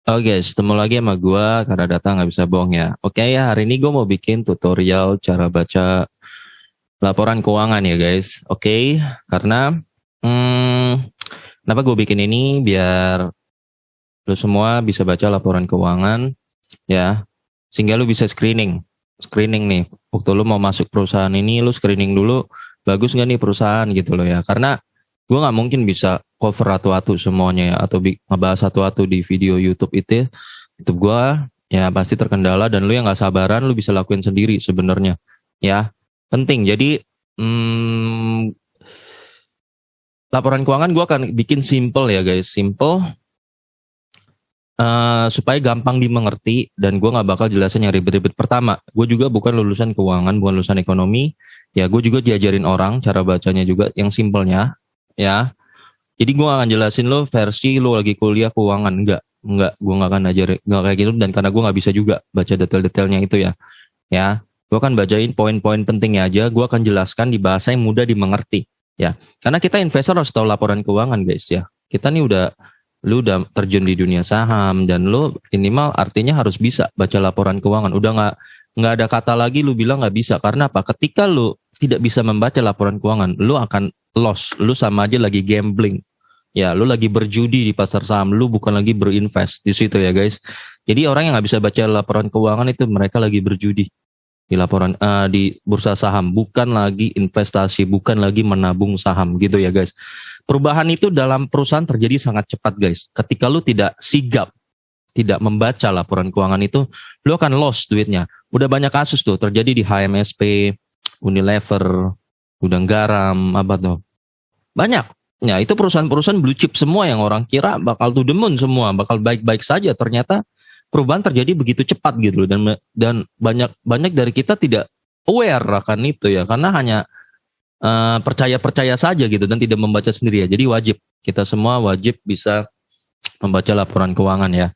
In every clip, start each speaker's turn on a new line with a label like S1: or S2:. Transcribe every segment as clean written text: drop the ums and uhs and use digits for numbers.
S1: Oke, ketemu lagi sama gue karena data nggak bisa bohong ya. Oke ya, hari ini gue mau bikin tutorial cara baca laporan keuangan ya guys. Oke, karena kenapa gue bikin ini biar lu semua bisa baca laporan keuangan ya, sehingga lu bisa screening nih. Waktu lu mau masuk perusahaan ini, lu screening dulu bagus nggak nih perusahaan gitu loh ya. Karena gue nggak mungkin bisa cover atu-atu semuanya ya, atau ngebahas atu-atu di video YouTube YouTube gue ya pasti terkendala, dan lu yang nggak sabaran lu bisa lakuin sendiri sebenarnya ya. Penting. Jadi laporan keuangan gue akan bikin simple ya guys, simple supaya gampang dimengerti, dan gue nggak bakal jelasin yang ribet-ribet. Pertama, gue juga bukan lulusan keuangan, bukan lulusan ekonomi ya. Gue juga diajarin orang cara bacanya juga yang simpelnya ya. Jadi gue akan jelasin lo versi lo lagi kuliah keuangan. Enggak, gue gak akan ajarin, gak kayak gitu. Dan karena gue gak bisa juga baca detail-detailnya itu ya. Gue akan bacain poin-poin pentingnya aja. Gue akan jelaskan di bahasa yang mudah dimengerti ya. Karena kita investor harus tahu laporan keuangan guys ya. Kita nih lu udah terjun di dunia saham, dan lu minimal artinya harus bisa baca laporan keuangan. Udah nggak ada kata lagi lu bilang nggak bisa. Karena apa? Ketika lu tidak bisa membaca laporan keuangan, lu akan loss. Lu sama aja lagi gambling. Ya, lu lagi berjudi di pasar saham, lu bukan lagi berinvest di situ ya guys. Jadi orang yang nggak bisa baca laporan keuangan itu mereka lagi berjudi di laporan di bursa saham, bukan lagi investasi, bukan lagi menabung saham gitu ya guys. Perubahan itu dalam perusahaan terjadi sangat cepat guys. Ketika lu tidak sigap, tidak membaca laporan keuangan itu, lu akan loss duitnya. Udah banyak kasus tuh terjadi di HMSP, Unilever, Gudang Garam, apa tuh? Banyak. Ya, itu perusahaan-perusahaan blue chip semua yang orang kira bakal to the moon semua, bakal baik-baik saja. Ternyata perubahan terjadi begitu cepat gitu loh, dan banyak dari kita tidak aware akan itu ya, karena hanya percaya saja gitu dan tidak membaca sendiri ya. Jadi wajib, kita semua wajib bisa membaca laporan keuangan ya.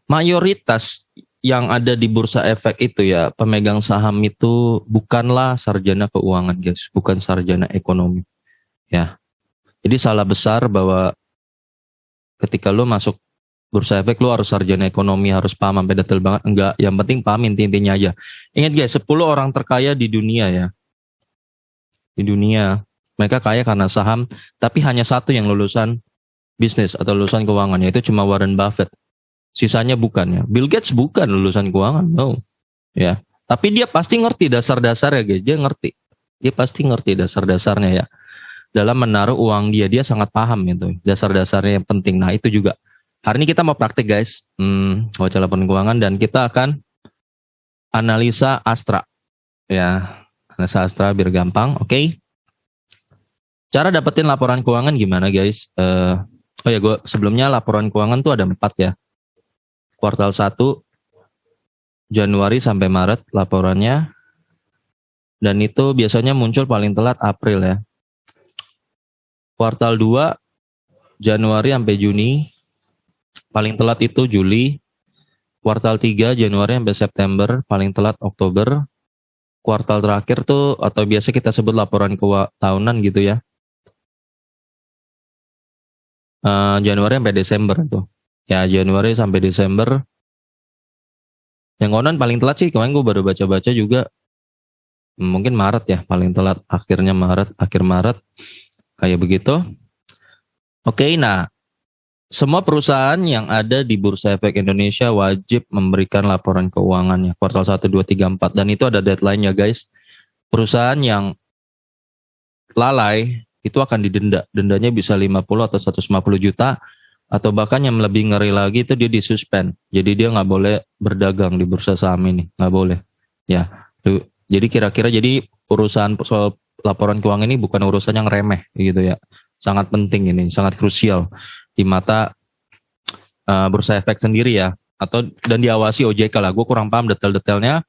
S1: Mayoritas yang ada di bursa efek itu ya, pemegang saham itu bukanlah sarjana keuangan guys, bukan sarjana ekonomi ya. Jadi salah besar bahwa ketika lo masuk bursa efek lo harus sarjana ekonomi, harus paham sampai detail banget. Enggak, yang penting paham inti-intinya aja. Ingat guys, 10 orang terkaya di dunia ya. Di dunia, mereka kaya karena saham, tapi hanya satu yang lulusan bisnis atau lulusan keuangan, yaitu cuma Warren Buffett. Sisanya bukan ya. Bill Gates bukan lulusan keuangan, no. Ya, tapi dia pasti ngerti dasar-dasar ya guys, dia ngerti. Dia pasti ngerti dasar-dasarnya ya. Dalam menaruh uang dia sangat paham itu, dasar-dasarnya yang penting. Nah itu juga hari ini kita mau praktik guys, baca laporan keuangan, dan kita akan analisa Astra ya, analisa Astra biar gampang. Oke. Cara dapetin laporan keuangan gimana guys? Oh ya, gue sebelumnya laporan keuangan tuh ada 4 ya. Kuartal 1 Januari sampai Maret laporannya, dan itu biasanya muncul paling telat April ya. Kuartal 2 Januari sampai Juni, paling telat itu Juli. Kuartal 3 Januari sampai September, paling telat Oktober. Kuartal terakhir tuh atau biasa kita sebut laporan tahunan gitu ya, Januari sampai Desember tuh. Ya, Januari sampai Desember. Yang konon paling telat sih, kemarin gue baru baca-baca juga, mungkin Maret ya, paling telat akhir Maret. Kayak begitu. Oke, nah semua perusahaan yang ada di Bursa Efek Indonesia wajib memberikan laporan keuangannya kuartal 1, 2, 3, 4, dan itu ada deadline-nya guys. Perusahaan yang lalai itu akan didenda. Dendanya bisa 50 atau 150 juta, atau bahkan yang lebih ngeri lagi itu dia disuspend. Jadi dia nggak boleh berdagang di bursa saham ini, nggak boleh. Ya, jadi kira-kira jadi urusan soal laporan keuangan ini bukan urusan yang remeh gitu ya. Sangat penting ini, sangat krusial di mata bursa efek sendiri ya, dan diawasi OJK lah. Gue kurang paham detail-detailnya.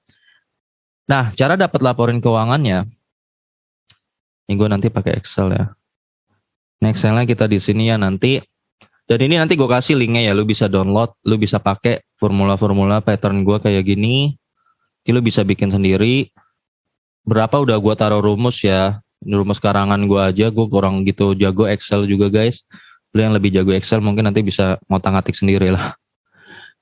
S1: Nah, cara dapat laporan keuangannya, ini gue nanti pakai Excel ya. Nah, Excelnya kita di sini ya nanti. Dan ini nanti gue kasih linknya ya, lu bisa download, lu bisa pakai formula-formula pattern gue kayak gini. Ini lu bisa bikin sendiri. Berapa udah gue taruh rumus ya, rumus karangan gue aja, gue kurang gitu jago Excel juga guys. Lu yang lebih jago Excel mungkin nanti bisa ngotak-ngatik sendiri lah.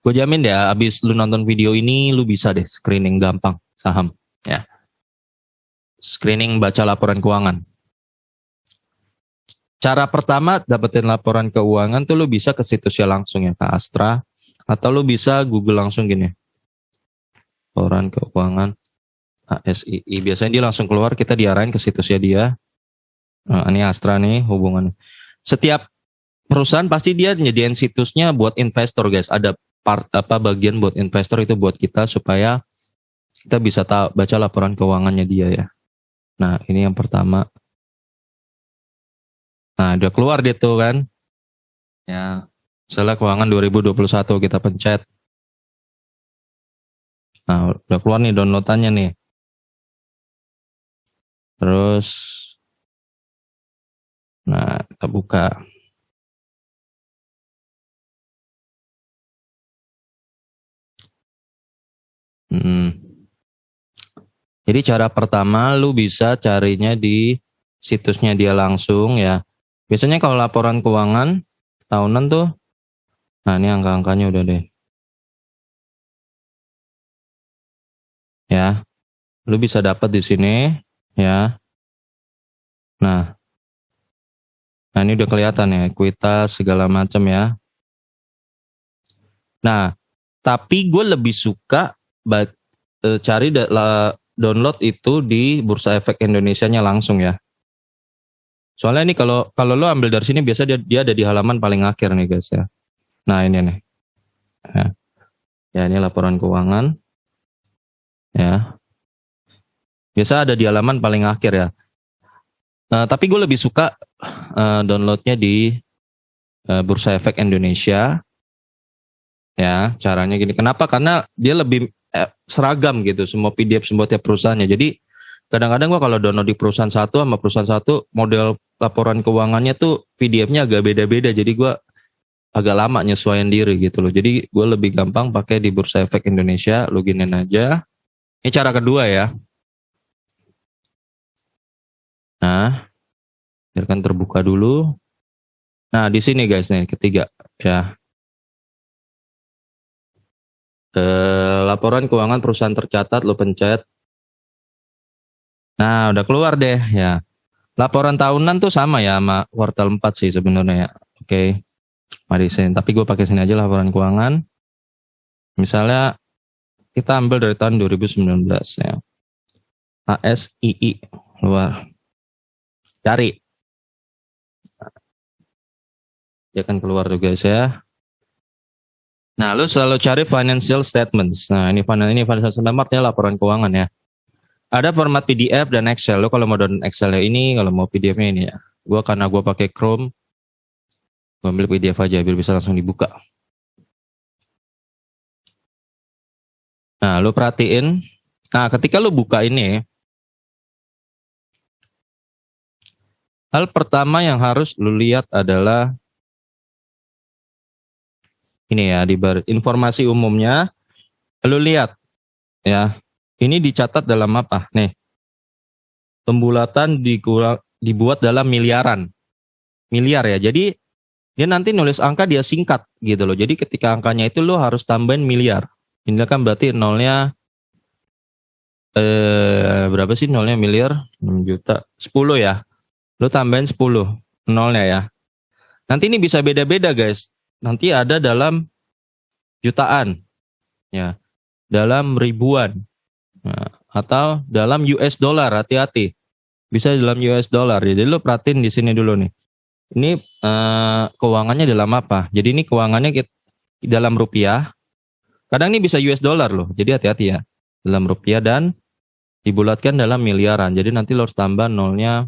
S1: Gue jamin deh, abis lu nonton video ini, lu bisa deh screening gampang saham. Ya, screening baca laporan keuangan. Cara pertama dapetin laporan keuangan tuh lu bisa ke situsnya langsung ya, ke Astra. Atau lu bisa Google langsung gini. Laporan keuangan ASII. Biasanya dia langsung keluar, kita diarahin ke situsnya dia. Nah, ini Astra nih hubungannya. Setiap perusahaan pasti dia nyediain situsnya buat investor guys. Ada bagian buat investor itu buat kita supaya kita bisa baca laporan keuangannya dia ya. Nah, ini yang pertama. Nah, udah keluar dia tuh kan. Ya, misalnya keuangan 2021 kita pencet. Nah, udah keluar nih downloadannya nih. Terus, nah kita buka. Jadi cara pertama lu bisa carinya di situsnya dia langsung ya. Biasanya kalau laporan keuangan tahunan tuh, nah ini angka-angkanya udah deh. Ya, lu bisa dapat di sini ya. Nah ini udah kelihatan ya, ekuitas segala macam ya. Nah, tapi gue lebih suka cari download itu di Bursa Efek Indonesianya langsung ya. Soalnya ini kalau lo ambil dari sini biasa dia ada di halaman paling akhir nih guys ya. Nah ini nih. Ya ini laporan keuangan. Ya. Biasa ada di halaman paling akhir ya. Tapi gue lebih suka downloadnya di Bursa Efek Indonesia. Ya, caranya gini. Kenapa? Karena dia lebih seragam gitu, semua PDF semua tiap perusahaannya. Jadi kadang-kadang gua kalau download di perusahaan satu sama perusahaan satu, model laporan keuangannya tuh PDF-nya agak beda-beda. Jadi gua agak lama nyesuaiin diri gitu loh. Jadi gua lebih gampang pakai di Bursa Efek Indonesia, loginin aja. Ini cara kedua ya. Nah, biarkan terbuka dulu. Nah, di sini guys nih ketiga ya. Laporan keuangan perusahaan tercatat, lo pencet. Nah, udah keluar deh ya. Laporan tahunan tuh sama ya sama kuartal 4 sih sebenarnya ya. Oke. Mari sini, tapi gue pakai sini aja laporan keuangan. Misalnya kita ambil dari tahun 2019 ya. ASII luar. Cari. Dia akan keluar tuh guys ya. Nah, lu selalu cari financial statements. Nah, ini financial statement artinya laporan keuangan ya. Ada format PDF dan Excel. Lu kalau mau download Excel-nya ini, kalau mau PDF-nya ini ya. Karena gua pakai Chrome, gua ambil PDF aja biar bisa langsung dibuka. Nah, lu perhatiin. Nah, ketika lu buka ini, hal pertama yang harus lu lihat adalah ini ya, di informasi umumnya. Lu lihat ya. Ini dicatat dalam apa? Nih. Pembulatan dibuat dalam miliaran. Miliar ya. Jadi dia nanti nulis angka dia singkat gitu loh. Jadi ketika angkanya itu lo harus tambahin miliar. Ini kan berarti nolnya berapa sih nolnya miliar? 6 juta. 10 ya. Lo tambahin 10 nolnya ya. Nanti ini bisa beda-beda guys. Nanti ada dalam jutaan. Ya. Dalam ribuan. Nah, atau dalam US dollar, hati-hati. Bisa dalam US dollar. Jadi lo perhatiin di sini dulu nih. Ini keuangannya dalam apa? Jadi ini keuangannya dalam rupiah. Kadang ini bisa US dollar loh. Jadi hati-hati ya. Dalam rupiah dan dibulatkan dalam miliaran. Jadi nanti lo harus tambah nolnya.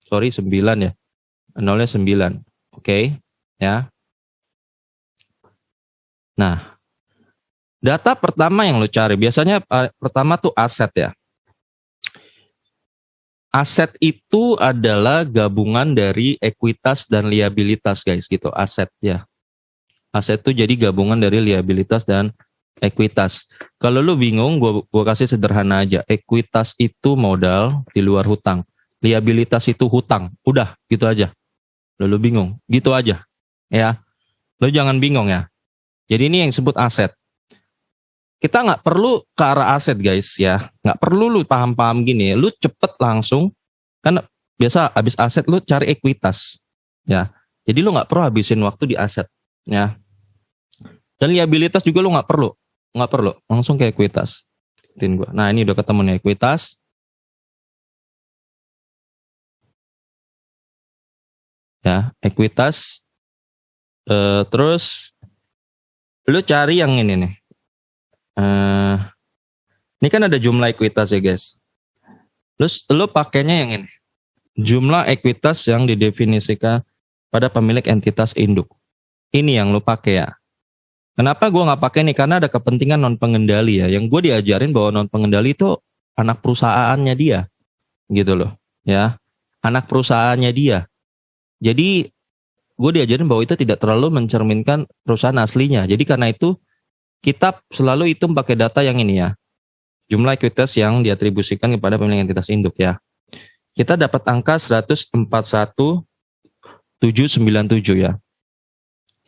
S1: 9 ya. Nolnya 9. Oke. Ya. Nah. Data pertama yang lo cari. Biasanya pertama tuh aset ya. Aset itu adalah gabungan dari ekuitas dan liabilitas guys gitu. Aset ya. Aset itu jadi gabungan dari liabilitas dan ekuitas. Kalau lu bingung, gua kasih sederhana aja. Ekuitas itu modal di luar hutang. Liabilitas itu hutang. Udah gitu aja. Lu bingung. Gitu aja. Ya. Lu jangan bingung ya. Jadi ini yang disebut aset. Kita nggak perlu ke arah aset guys ya. Nggak perlu lu paham-paham gini. Lu cepet langsung. Kan biasa habis aset lu cari ekuitas. Ya. Jadi lu nggak perlu habisin waktu di aset. Ya. Dan liabilitas juga lu nggak perlu. Nggak perlu. Langsung ke ekuitas. Nah ini udah ketemu nih ekuitas. Ya, ekuitas. Terus lu cari yang ini nih. Ini kan ada jumlah ekuitas ya guys. Lu pakainya yang ini. Jumlah ekuitas yang didefinisikan pada pemilik entitas induk. Ini yang lu pakai ya. Kenapa gue nggak pakai nih? Karena ada kepentingan non pengendali ya. Yang gue diajarin bahwa non pengendali itu anak perusahaannya dia, gitu loh, ya. Anak perusahaannya dia. Jadi gue diajarin bahwa itu tidak terlalu mencerminkan perusahaan aslinya. Jadi karena itu kita selalu hitung pakai data yang ini ya. Jumlah ekuitas yang diatribusikan kepada pemilik entitas induk ya. Kita dapat angka 141.797 ya.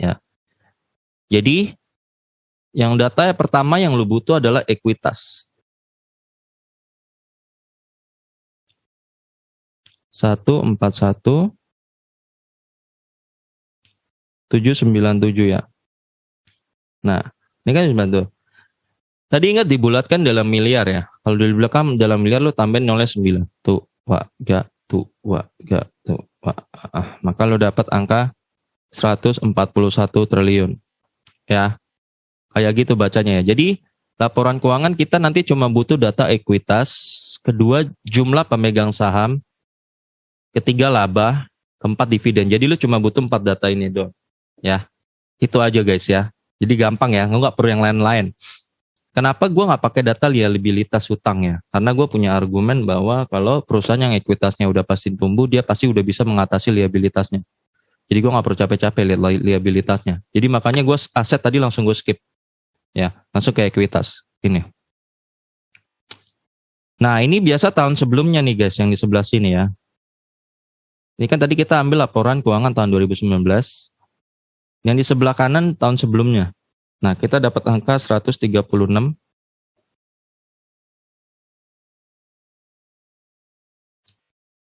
S1: Ya. Jadi yang data yang pertama yang lu butuh adalah ekuitas. 141.797 ya. Nah, ini kan 97. Tadi ingat dibulatkan dalam miliar ya. Kalau dibulatkan dalam miliar lu tambahin nolnya 9. Tuh, wah, gak, tuh, wah, gak, tuh, wah. Maka lu dapat angka 141 triliun. Ya. Kayak gitu bacanya ya. Jadi laporan keuangan kita nanti cuma butuh data ekuitas, kedua jumlah pemegang saham, ketiga laba, keempat dividen. Jadi lu cuma butuh 4 data ini doang. Ya. Itu aja guys ya. Jadi gampang ya, nggak perlu yang lain-lain. Kenapa gue nggak pakai data liabilitas hutang ya? Karena gue punya argumen bahwa kalau perusahaan yang ekuitasnya udah pasti tumbuh, dia pasti udah bisa mengatasi liabilitasnya. Jadi gue nggak perlu capek-capek lihat liabilitasnya. Jadi makanya gue aset tadi langsung gue skip. Ya, langsung ke ekuitas ini. Nah, ini biasa tahun sebelumnya nih guys, yang di sebelah sini ya. Ini kan tadi kita ambil laporan keuangan tahun 2019. Yang di sebelah kanan tahun sebelumnya. Nah, kita dapat angka 136.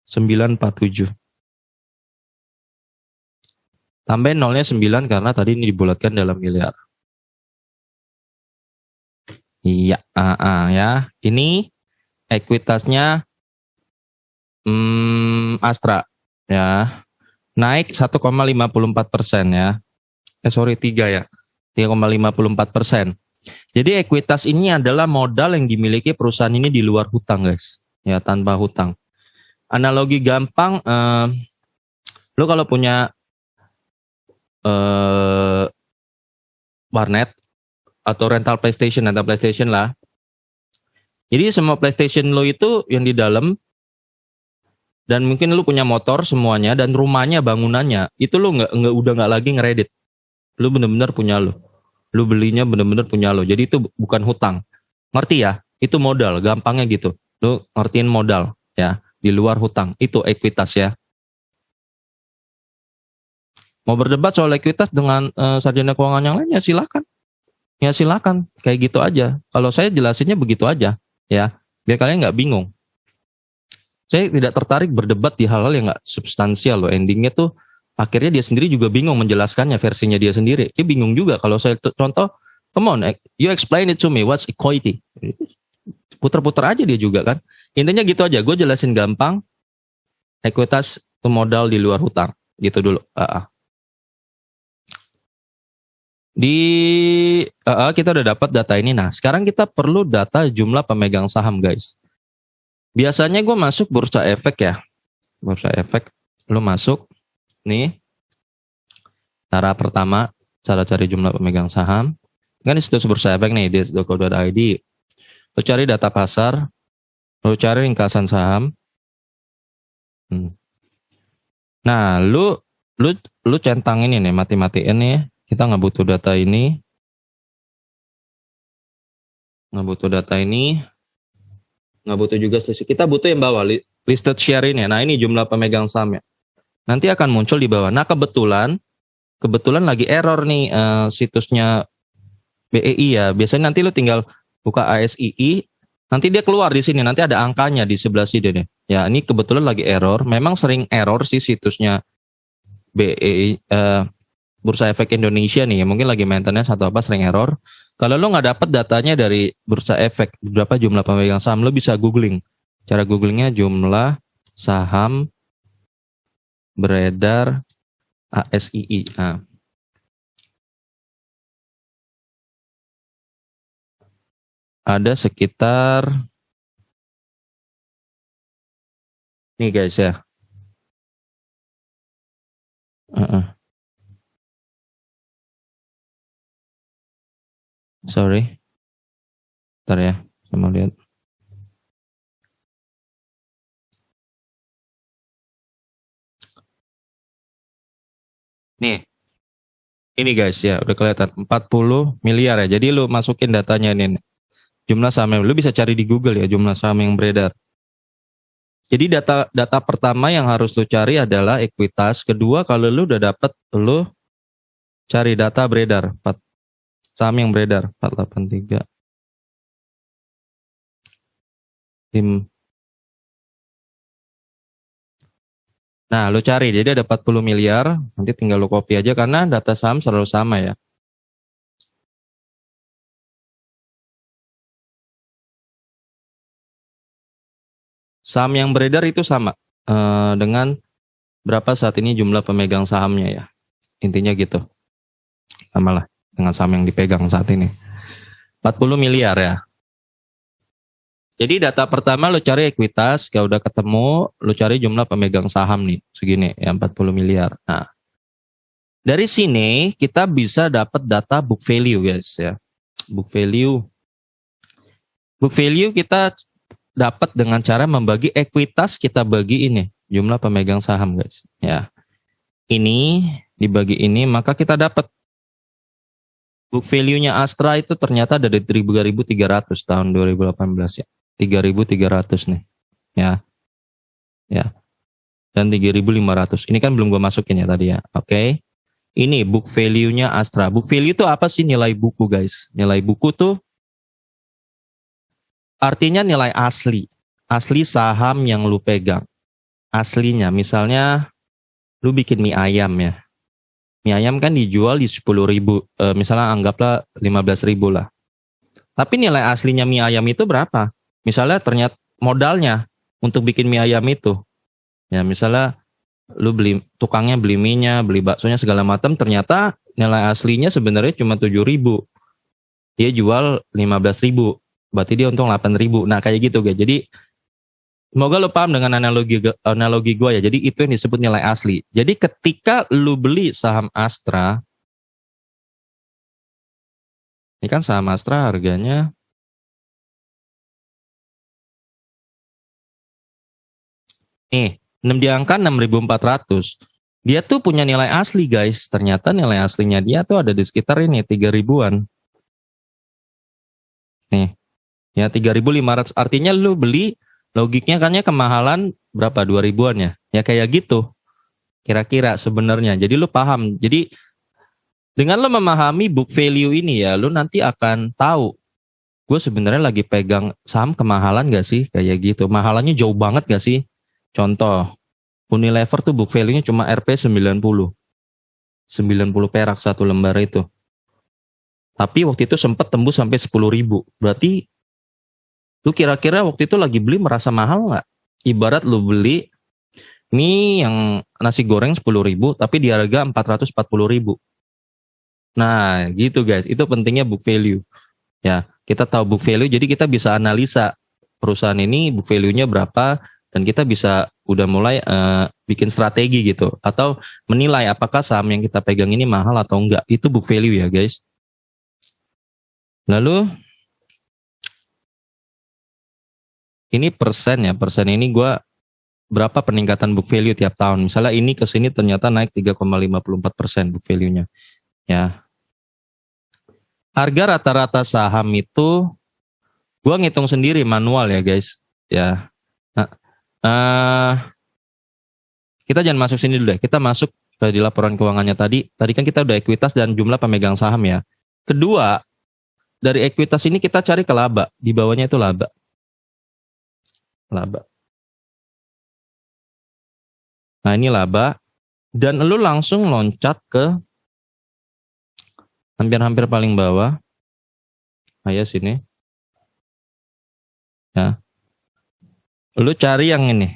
S1: 947. Tambahin nolnya 9 karena tadi ini dibulatkan dalam miliar. Iya, ya. Ini ekuitasnya Astra ya. Naik 1,54% ya. 3 ya. 3,54%. Jadi ekuitas ini adalah modal yang dimiliki perusahaan ini di luar hutang guys. Ya, tanpa hutang. Analogi gampang, lo kalau punya warnet atau rental PlayStation lah. Jadi semua PlayStation lo itu yang di dalam, dan mungkin lo punya motor semuanya dan rumahnya, bangunannya itu lo udah nggak lagi ngeredit. Lo bener-bener punya lo belinya bener-bener punya lo. Jadi itu bukan hutang. Ngerti ya? Itu modal, gampangnya gitu. Lo ngertiin modal ya, di luar hutang. Itu ekuitas ya. Mau berdebat soal ekuitas dengan sarjana keuangan yang lain ya silakan. Ya silakan, kayak gitu aja. Kalau saya jelasinnya begitu aja, ya, biar kalian nggak bingung. Saya tidak tertarik berdebat di hal-hal yang nggak substansial loh. Endingnya tuh akhirnya dia sendiri juga bingung menjelaskannya, versinya dia sendiri. Dia bingung juga kalau saya contoh, come on, you explain it to me, what's equity? Puter-puter aja dia juga kan. Intinya gitu aja, gue jelasin gampang. Ekuitas itu modal di luar hutang, gitu dulu. Kita udah dapat data ini. Nah, sekarang kita perlu data jumlah pemegang saham, guys. Biasanya gue masuk Bursa Efek ya. Bursa Efek, lo masuk. Nih, cara pertama, cara cari jumlah pemegang saham. Kan di situs Bursa Efek nih, dis.co.id. Lo cari data pasar, lo cari ringkasan saham. Nah, lu centang ini nih, mati-matiin nih. Kita nggak butuh data ini. Nggak butuh juga selisih. Kita butuh yang bawah, listed share ini. Nah, ini jumlah pemegang sahamnya. nanti akan muncul di bawah. Nah, kebetulan lagi error nih situsnya BEI ya. Biasanya nanti lu tinggal buka ASII, nanti dia keluar di sini, nanti ada angkanya di sebelah sini deh. Ya, ini kebetulan lagi error. Memang sering error sih situsnya BEI, Bursa Efek Indonesia nih. Mungkin lagi maintenance atau apa, sering error. Kalau lu nggak dapat datanya dari Bursa Efek, berapa jumlah pemegang saham, lu bisa googling. Cara googlingnya jumlah saham beredar ASII. Nah, ada sekitar, nih guys ya. Sorry, ntar ya, saya mau lihat. Nih, ini guys ya, udah kelihatan 40 miliar ya. Jadi lu masukin datanya ini. Jumlah saham yang lu bisa cari di Google ya, jumlah saham yang beredar. Jadi data pertama yang harus lu cari adalah ekuitas. Kedua, kalau lu udah dapat, lu cari data beredar, saham yang beredar 483. Nah, lu cari, jadi ada 40 miliar, nanti tinggal lu copy aja karena data saham selalu sama ya. Saham yang beredar itu sama dengan berapa saat ini jumlah pemegang sahamnya ya. Intinya gitu. Sama lah dengan saham yang dipegang saat ini. 40 miliar ya. Jadi data pertama lu cari ekuitas, kalau udah ketemu, lu cari jumlah pemegang saham nih, segini ya 40 miliar. Nah, dari sini kita bisa dapat data book value guys ya. Book value. Book value kita dapat dengan cara membagi ekuitas, kita bagi ini jumlah pemegang saham guys ya. Ini dibagi ini, maka kita dapat book value-nya Astra itu ternyata dari 3.300 tahun 2018 ya. 3.300 nih. Ya. Ya. Dan 3.500. Ini kan belum gue masukin ya tadi ya. Oke. Ini book value-nya Astra. Book value itu apa sih? Nilai buku guys. Nilai buku tuh artinya nilai asli. Asli saham yang lu pegang. Aslinya. Misalnya lu bikin mie ayam ya. Mie ayam kan dijual di 10.000. Misalnya anggaplah 15.000 lah. Tapi nilai aslinya mie ayam itu berapa? Misalnya ternyata modalnya untuk bikin mie ayam itu. Ya misalnya lu tukangnya beli mie-nya, beli baksonya segala macam, ternyata nilai aslinya sebenarnya cuma 7.000. Dia jual 15.000. Berarti dia untung 8.000. Nah, kayak gitu guys. Jadi semoga lu paham dengan analogi gue ya. Jadi itu yang disebut nilai asli. Jadi ketika lu beli saham Astra, ini kan saham Astra harganya nih 6 di angka 6.400. Dia tuh punya nilai asli guys. Ternyata nilai aslinya dia tuh ada di sekitar ini 3.000-an. Nih. Ya 3.500. Artinya lu beli, logiknya kan ya kemahalan berapa? 2.000-an ya. Ya kayak gitu. Kira-kira sebenarnya. Jadi lu paham. Jadi dengan lu memahami book value ini ya, lu nanti akan tahu gue sebenarnya lagi pegang saham kemahalan gak sih? Kayak gitu. Mahalannya jauh banget gak sih? Contoh, Unilever tuh book value-nya cuma Rp 90. 90 perak satu lembar itu. Tapi waktu itu sempat tembus sampai 10.000. Berarti lu kira-kira waktu itu lagi beli merasa mahal nggak? Ibarat lu beli mie yang nasi goreng 10.000 tapi di harga 440.000. Nah gitu guys, itu pentingnya book value. Ya, kita tahu book value jadi kita bisa analisa perusahaan ini book value-nya berapa dan kita bisa udah mulai bikin strategi gitu atau menilai apakah saham yang kita pegang ini mahal atau enggak. Itu book value ya guys. Lalu ini persen ya, persen ini gue berapa peningkatan book value tiap tahun. Misalnya ini ke sini ternyata naik 3,54% book value-nya. Ya. Harga rata-rata saham itu gue ngitung sendiri manual ya guys. Ya. Nah, Kita jangan masuk sini dulu deh. Kita masuk di laporan keuangannya tadi. Tadi kan kita udah ekuitas dan jumlah pemegang saham ya. Kedua, dari ekuitas ini kita cari ke laba. Di bawahnya itu laba. Laba. Nah ini laba. Dan lu langsung loncat ke hampir-hampir paling bawah. Ayo sini. Ya. Lu cari yang ini.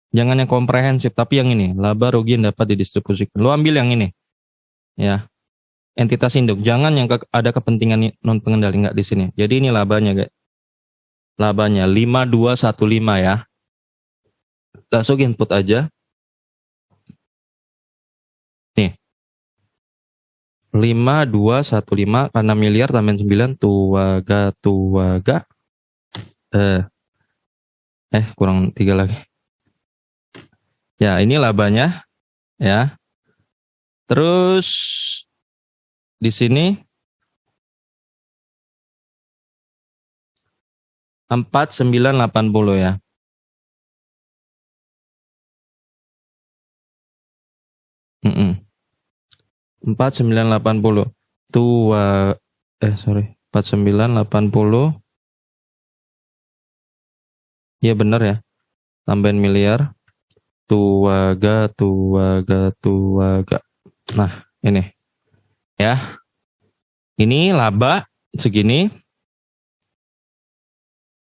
S1: Jangan yang komprehensif, tapi yang ini. Laba rugi yang dapat didistribusikan. Lu ambil yang ini. Ya. Entitas induk. Jangan yang ada kepentingan non pengendali, nggak di sini. Jadi ini labanya, guys. Labanya 5215 ya. Langsung input aja. Nih. 5215 karena miliar tambahin 9 tuaga. Kurang 3 lagi. Ya, ini labanya ya. Terus di sini 4980 ya. Mm 4980 4980. Iya benar ya. Tambahin miliar. Tuaga. Nah, ini. Ya. Ini laba segini.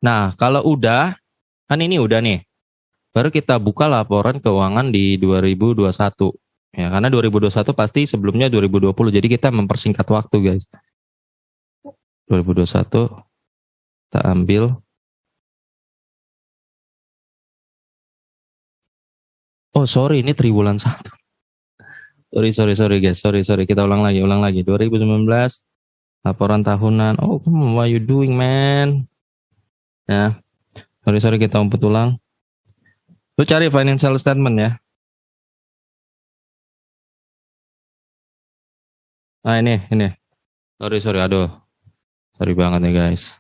S1: Nah, kalau udah, kan ini udah nih. Baru kita buka laporan keuangan di 2021. Ya, karena 2021 pasti sebelumnya 2020. Jadi kita mempersingkat waktu, guys. 2021 kita ambil. Oh, sorry, ini triwulan 1. Sorry guys. Sorry. Kita ulang lagi. 2019 laporan tahunan. Oh, come on, what you doing, man? Ya. Sorry, kita umput ulang. Lu cari financial statement ya. Nah, ini. Sorry, aduh. Sorry banget nih, guys.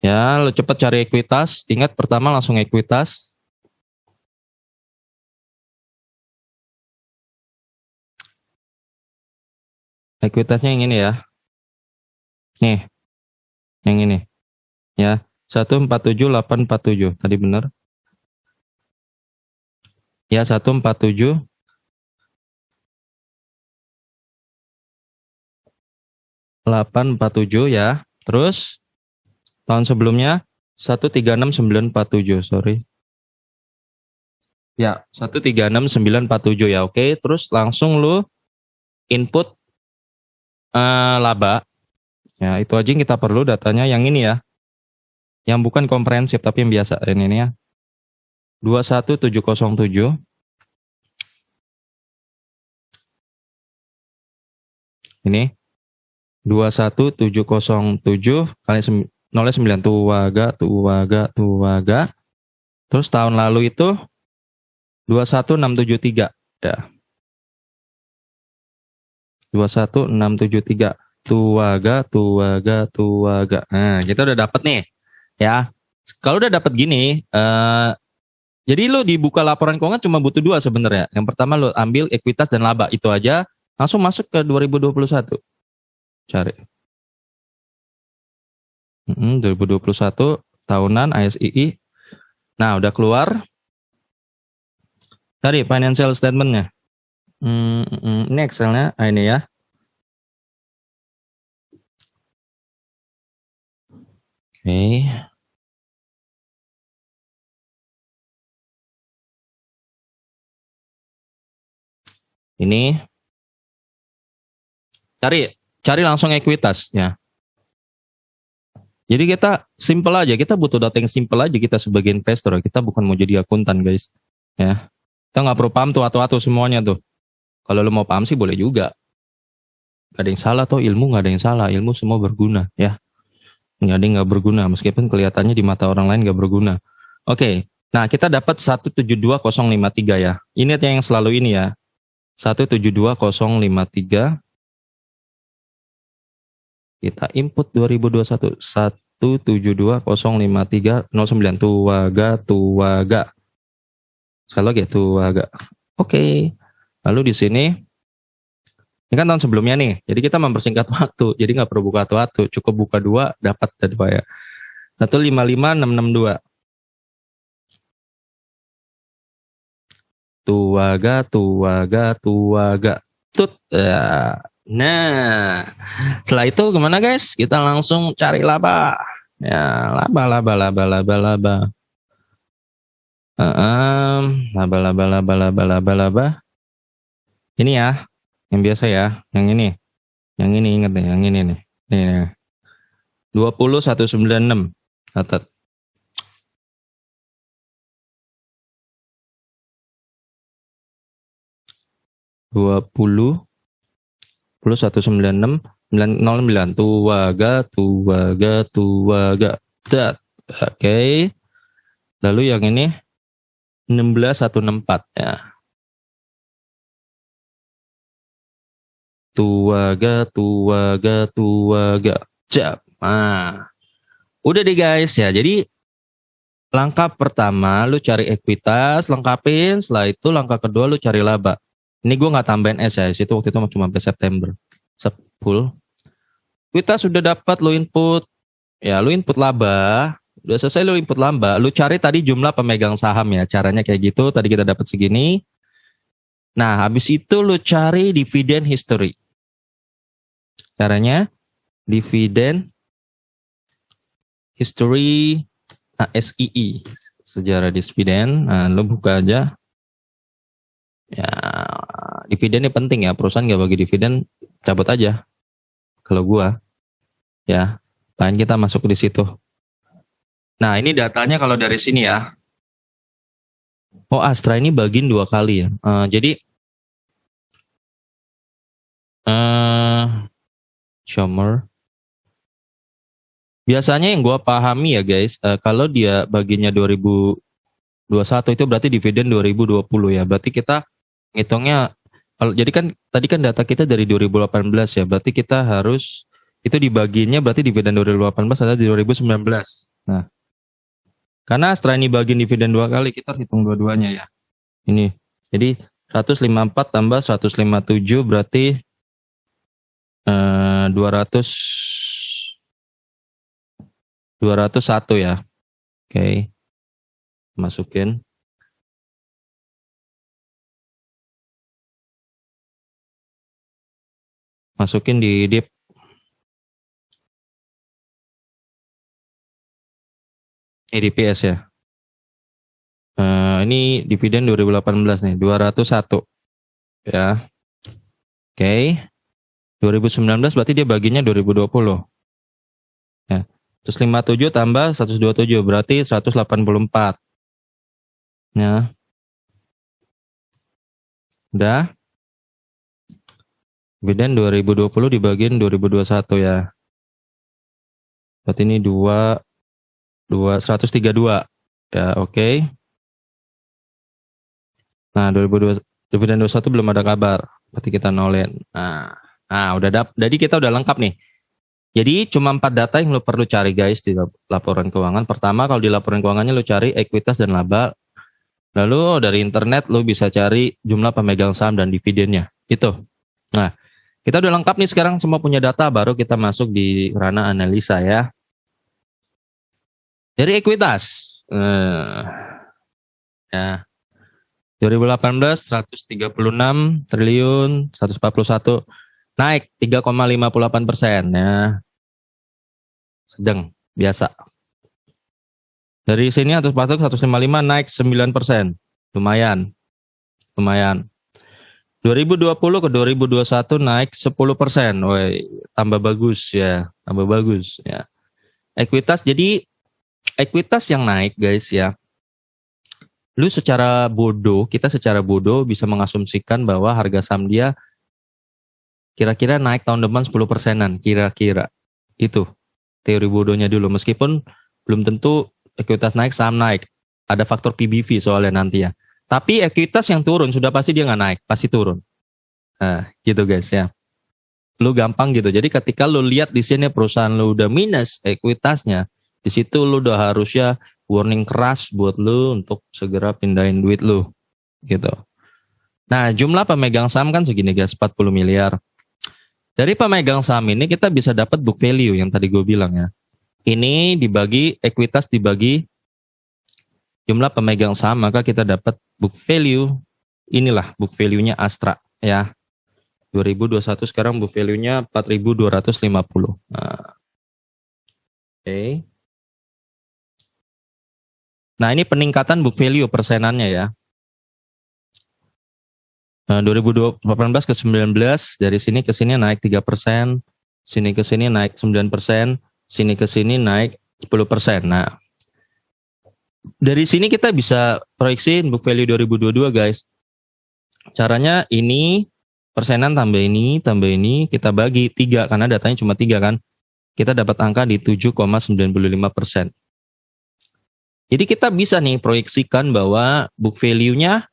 S1: Ya, lu cepet cari ekuitas. Ingat pertama langsung ekuitas. Ekuitasnya yang ini ya. Nih. Yang ini. Ya, 147847. Tadi benar. Ya, 147. 847 ya. Terus tahun sebelumnya 136947, sorry. Ya, 136947 ya. Oke, terus langsung lu input laba. Ya, itu aja yang kita perlu datanya yang ini ya. Yang bukan komprehensif tapi yang biasa ini ya. 21707. Ini 21707 kali 09 tuaga. Terus tahun lalu itu 21673 ya. 21673 tuaga. Nah, kita udah dapat nih ya. Kalau udah dapat gini, jadi lu dibuka laporan keuangan cuma butuh 2 sebenarnya. Yang pertama lu ambil ekuitas dan laba, itu aja. Langsung masuk ke 2021. Cari. 2021 tahunan ASII. Nah, udah keluar. Cari financial statement-nya. Ini Excel-nya, ini ya. Oke. Ini. Cari langsung ekuitas ya. Jadi kita simple aja, kita butuh data yang simple aja kita sebagai investor. Kita bukan mau jadi akuntan, guys. Ya. Kita nggak perlu paham tuh atau semuanya tuh. Kalau lo mau paham sih boleh juga. Gak ada yang salah tuh, ilmu gak ada yang salah. Ilmu semua berguna ya. Nggak ada yang nggak berguna, meskipun kelihatannya di mata orang lain nggak berguna. Oke, nah kita dapat 172053 ya. Ini yang selalu ini ya. 172053. Kita input 2021 172053009 Tuaga. Sekali lagi Tuaga. Oke. Lalu di sini ini kan tahun sebelumnya nih. Jadi kita mempersingkat waktu. Jadi nggak perlu buka waktu. Cukup buka 2 dapat tadi Pak ya. 155662. Tuaga. Tut. Ya. Nah, setelah itu gimana guys? Kita langsung cari laba. Ya, laba. Laba. Ini ya, yang biasa ya, yang ini ingat nih, yang ini nih. Nih. 20196 catat. 196 Tuaga. Oke. Lalu yang ini 16164 ya. Tuaga. Cep. Nah, udah deh guys ya. Jadi langkah pertama lu cari ekuitas, lengkapin. Setelah itu langkah kedua lu cari laba. Ini gue nggak tambahin S ya. Itu waktu itu cuma sampai September. Sepul. Ekuitas sudah dapat lu input. Ya lu input laba. Udah selesai lu input laba. Lu cari tadi jumlah pemegang saham ya. Caranya kayak gitu. Tadi kita dapat segini. Nah habis itu lu cari dividen history. Caranya dividen history SII. Sejarah dividen. Nah lu buka aja. Ya, dividen ini penting ya. Perusahaan nggak bagi dividen, cabut aja. Kalau gua, ya, pengen kita masuk di situ. Nah, ini datanya kalau dari sini ya. Oh, Astra ini bagiin 2 kali ya. Jadi, Shomer. Biasanya yang gua pahami ya guys, kalau dia baginya 2021 itu berarti dividen 2020 ya. Berarti kita ngitungnya jadi kan tadi kan data kita dari 2018 ya. Berarti kita harus itu dibaginya berarti dividen 2018 ada di 2019. Nah, karena Astra ini bagiin dividen 2 kali, kita hitung dua-duanya ya. Ini. Jadi 154 tambah 157 berarti 201 ya. Oke. Masukin. Masukin di dip. DPS ya. Ini dividen 2018 nih, 201. Ya. Oke. 2019 berarti dia baginya 2020. Ya. 157 tambah 127 berarti 184. Ya. Udah. Dividen 2020 dibagiin 2021 ya. Berarti ini 132. Ya, oke. Nah, 2021 belum ada kabar. Berarti kita nolin. Nah, jadi kita udah lengkap nih. Jadi cuma 4 data yang lo perlu cari guys di laporan keuangan. Pertama, kalau di laporan keuangannya lo cari ekuitas dan laba. Lalu dari internet lo bisa cari jumlah pemegang saham dan dividennya. Itu. Nah, kita udah lengkap nih sekarang semua punya data, baru kita masuk di ranah analisa ya. Dari ekuitas. Ya. 2018 136 triliun 141 naik 3,58% ya. Sedang biasa. Dari sini atas patok 155 naik 9%. Lumayan. 2020 ke 2021 naik 10%. Woi, tambah bagus ya. Ekuitas, jadi ekuitas yang naik guys ya. Kita secara bodoh bisa mengasumsikan bahwa harga saham dia kira-kira naik tahun depan 10%-an. Kira-kira. Itu teori bodohnya dulu. Meskipun belum tentu ekuitas naik, saham naik. Ada faktor PBV soalnya nanti ya. Tapi ekuitas yang turun sudah pasti dia nggak naik, pasti turun. Nah, gitu guys ya. lu gampang gitu. Jadi ketika lu lihat di sini perusahaan lu udah minus ekuitasnya, di situ lu udah harusnya warning keras buat lu untuk segera pindahin duit lu gitu. Nah, jumlah pemegang saham kan segini guys, 40 miliar. Dari pemegang saham ini kita bisa dapat book value yang tadi gue bilang ya. Ini dibagi ekuitas dibagi jumlah pemegang saham, maka kita dapat book value. Inilah book value-nya Astra ya. 2021 sekarang book value-nya 4.250. Nah, oke. Nah, ini peningkatan book value persenannya ya. 2018 ke 19 dari sini ke sini naik 3%, sini ke sini naik 9%, sini ke sini naik 10%. Nah, dari sini kita bisa proyeksiin book value 2022 guys. Caranya ini persenan tambah ini kita bagi 3 karena datanya cuma 3 kan. Kita dapat angka di 7,95%. Jadi kita bisa nih proyeksikan bahwa book value-nya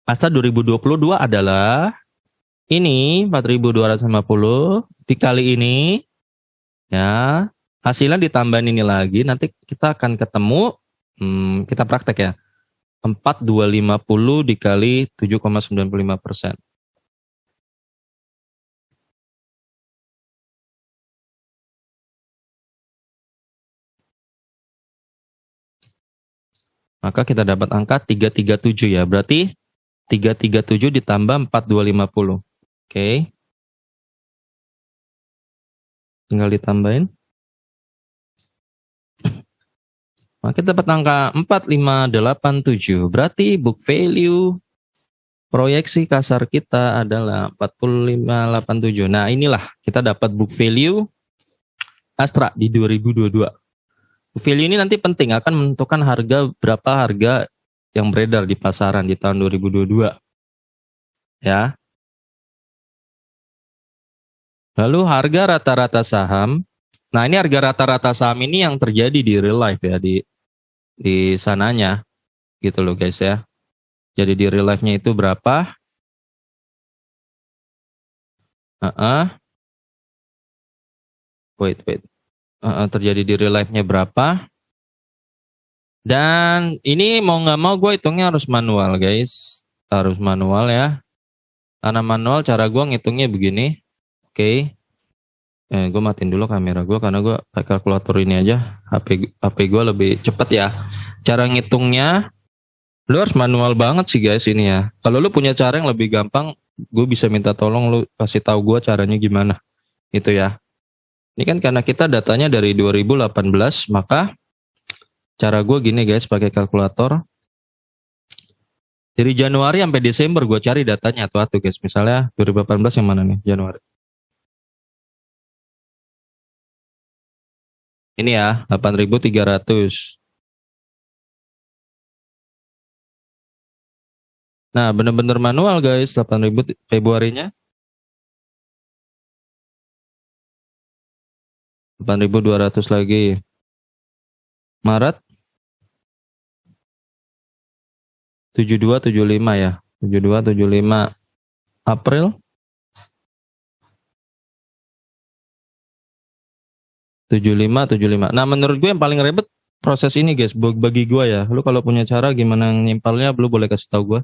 S1: Astra 2022 adalah ini 4.250 dikali ini ya, hasilnya ditambahin ini lagi, nanti kita akan ketemu kita praktek ya, 4.250 dikali 7,95%. Maka kita dapat angka 337 ya, berarti 337 ditambah 4.250. Oke. Tinggal ditambahin. Maka kita dapat angka 4587. Berarti book value proyeksi kasar kita adalah 4587. Nah, inilah kita dapat book value Astra di 2022. Book value ini nanti penting, akan menentukan berapa harga yang beredar di pasaran di tahun 2022. Ya. Lalu harga rata-rata saham. Nah, ini harga rata-rata saham ini yang terjadi di real life ya, di sananya. Gitu loh guys ya. Jadi di real life-nya itu berapa? Wait. Terjadi di real life-nya berapa? Dan ini mau nggak mau gue hitungnya harus manual guys. Harus manual ya. Karena manual cara gue ngitungnya begini. Oke. Gue matiin dulu kamera gue karena gue pakai kalkulator ini aja. HP gue lebih cepet ya. Cara ngitungnya lu harus manual banget sih guys ini ya. Kalau lu punya cara yang lebih gampang, gue bisa minta tolong lu kasih tahu gue caranya gimana. Itu ya. Ini kan karena kita datanya dari 2018, maka cara gue gini guys, pakai kalkulator. Dari Januari sampai Desember gue cari datanya tuh guys. Misalnya 2018 yang mana nih? Januari. Ini ya, 8.300. Nah, bener-bener manual guys, 8.000 Februarinya. 8.200 lagi. Maret 7275 ya. 7275. April 7575. Nah, menurut gue yang paling ribet proses ini guys, bagi gue ya. Lu kalau punya cara gimana nyimpalnya, lu boleh kasih tahu gue.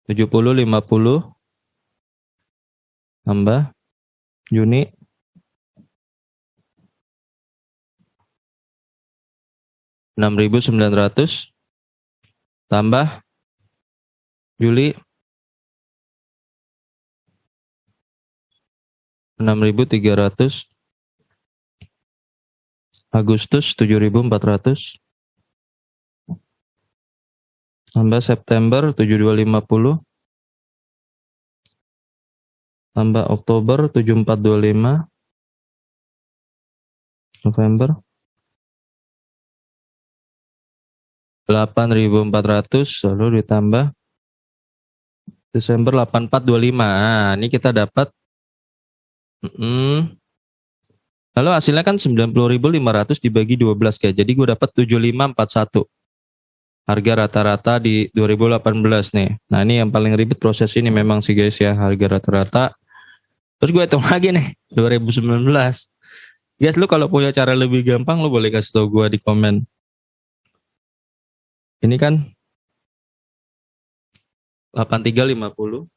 S1: 7050 tambah Juni 6.900 tambah Juli 6.300, Agustus 7.400, tambah September 7.250, tambah Oktober 7.425, November 8.400, lalu ditambah Desember 8.425. Nah, ini kita dapat lalu hasilnya kan 90.500 dibagi 12 guys. Jadi gue dapat 7541. Harga rata-rata di 2018 nih. Nah, ini yang paling ribet proses ini memang sih guys ya, harga rata-rata Terus gue hitung lagi nih 2019. Guys, lu kalau punya cara lebih gampang lu boleh kasih tau gue di komen. Ini kan 8350.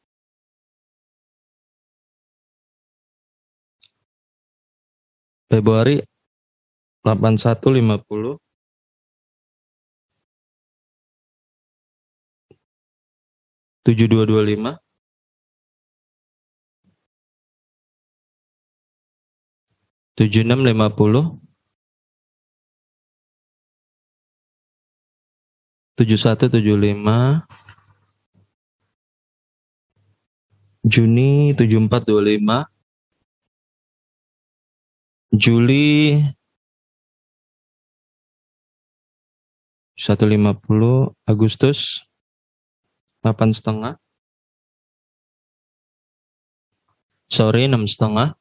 S1: Februari 8150. 7225. 7650. 7175. Juni 7425. Juli 150. Agustus 8,5. Sorry 6,5.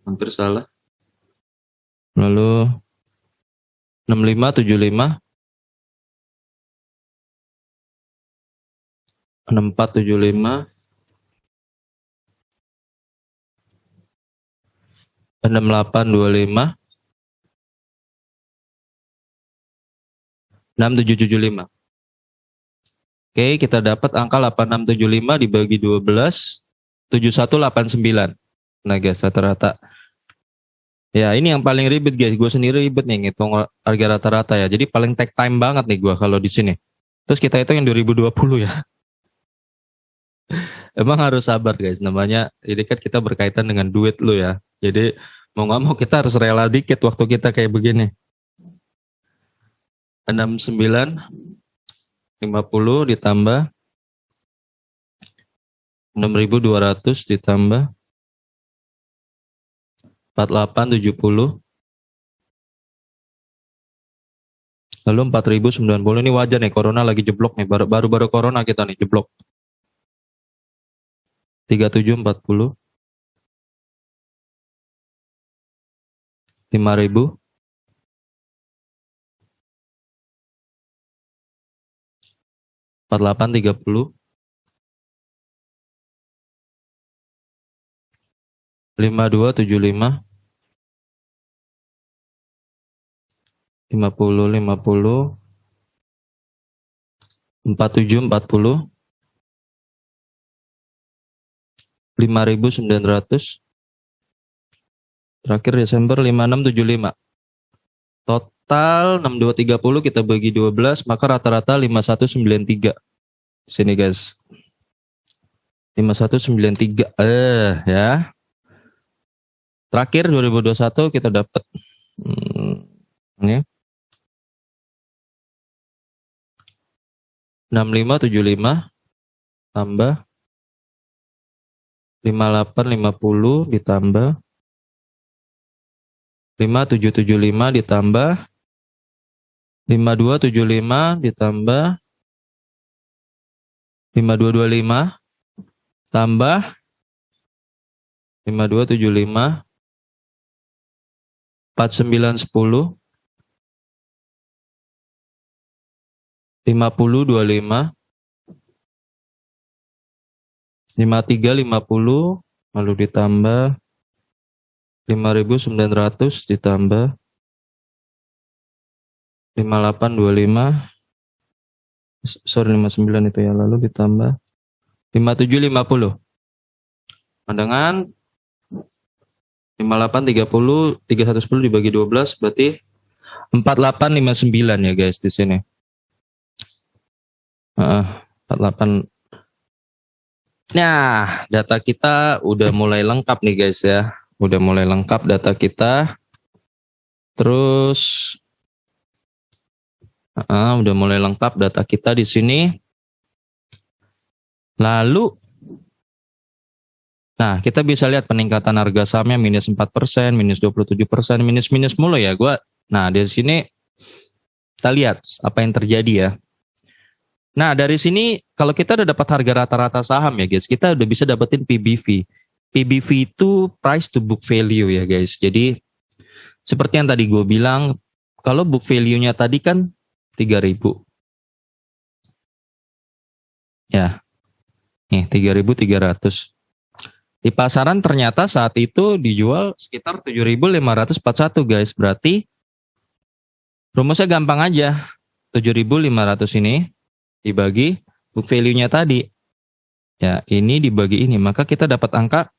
S1: Hampir salah. Lalu 6575. 6475. 6825. 6775. Oke, kita dapat angka 8675 dibagi 12, 7189. Nah guys, rata-rata. Ya, ini yang paling ribet guys. Gue sendiri ribet nih ngitung harga rata-rata ya. Jadi paling take time banget nih gue kalau di sini. Terus kita hitung yang 2020 ya. Emang harus sabar guys. Namanya ini kan kita berkaitan dengan duit lu ya. Jadi mau nggak mau kita harus rela dikit waktu kita kayak begini. 6950 ditambah 6200 ditambah 4870. Lalu 4090. Ini wajar nih, corona lagi jeblok nih. Baru-baru corona kita nih jeblok. 3740. 5000. 4830. 5275. 5050. 4740. 5900. Terakhir Desember 5675. Total 6230 kita bagi 12, maka rata-rata 5193. Sini guys. 5193. Ya. Terakhir 2021 kita dapat ini 6575 tambah 5850 ditambah 5775 ditambah 5275 ditambah 5225 tambah 5275 4910 5025 5350 lalu ditambah 5900 ditambah 5825 sorry 59 itu ya, lalu ditambah 5750 dengan 5830 3110 dibagi 12 berarti 4859 ya guys di sini. 48. Nah, data kita udah mulai lengkap nih guys ya. Udah mulai lengkap data kita. Terus udah mulai lengkap data kita di sini. Lalu nah, kita bisa lihat peningkatan harga sahamnya minus 4%, minus 27%, minus mulu ya gua. Nah, di sini kita lihat apa yang terjadi ya. Nah, dari sini kalau kita udah dapat harga rata-rata saham ya guys, kita udah bisa dapetin PBV. PBV itu price to book value ya guys. Jadi seperti yang tadi gue bilang, kalau book value-nya tadi kan 3.000. Ya. Nih, 3.300. Di pasaran ternyata saat itu dijual sekitar 7.541 guys. Berarti rumusnya gampang aja. 7.500 ini dibagi book value-nya tadi. Ya, ini dibagi ini. Maka kita dapat angka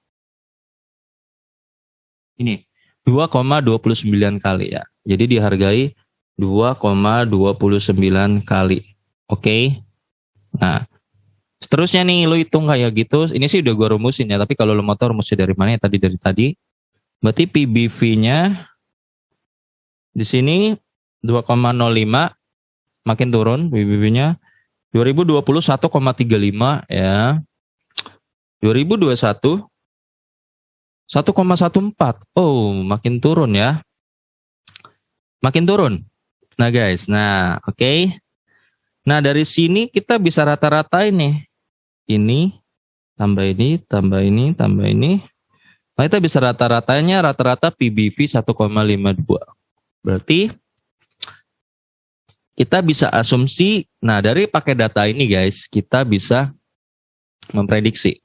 S1: ini 2,29 kali ya. Jadi dihargai 2,29 kali. Oke. Nah, seterusnya nih lo hitung kayak gitu. Ini sih udah gue rumusin ya. Tapi kalau lo mau tahu rumusnya dari mana ya dari tadi. Berarti PBV-nya di sini 2,05 makin turun PBV-nya. 2020 1,35 ya. 2021 1,14. Oh, makin turun ya. Makin turun. Nah guys, nah oke. Nah dari sini kita bisa rata-ratain nih. Ini, tambah ini, tambah ini, tambah ini. Nah kita bisa rata-ratanya rata-rata PBV 1,52. Berarti kita bisa asumsi, nah dari pakai data ini guys, kita bisa memproyeksi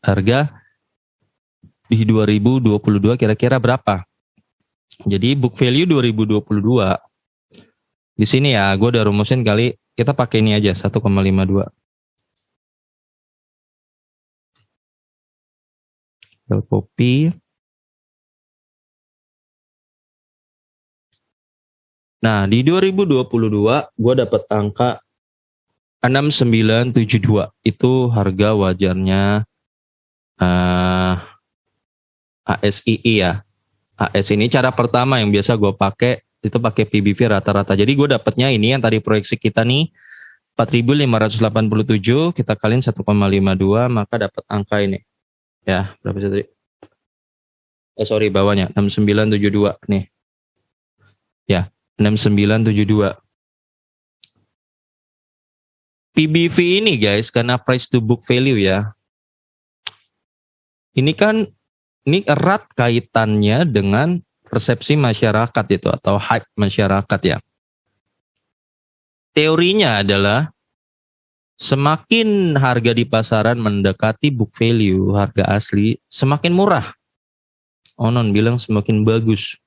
S1: harga di 2022 kira-kira berapa. Jadi book value 2022 di sini ya, gue udah rumusin kali, kita pakai ini aja 1,52. Copy. Nah, di 2022 gue dapat angka 6972. Itu harga wajarnya ASII ya. AS ini cara pertama yang biasa gue pakai itu pakai PBV rata-rata. Jadi gue dapatnya ini yang tadi proyeksi kita nih 4.587 kita kaliin 1,52 maka dapat angka ini. Ya, berapa sih tadi? Sorry bawahnya 6972 nih. Ya, 6972. PBV ini guys karena price to book value ya. Ini kan ini erat kaitannya dengan persepsi masyarakat itu atau hype masyarakat ya. Teorinya adalah semakin harga di pasaran mendekati book value, harga asli, semakin murah. Onon bilang semakin bagus.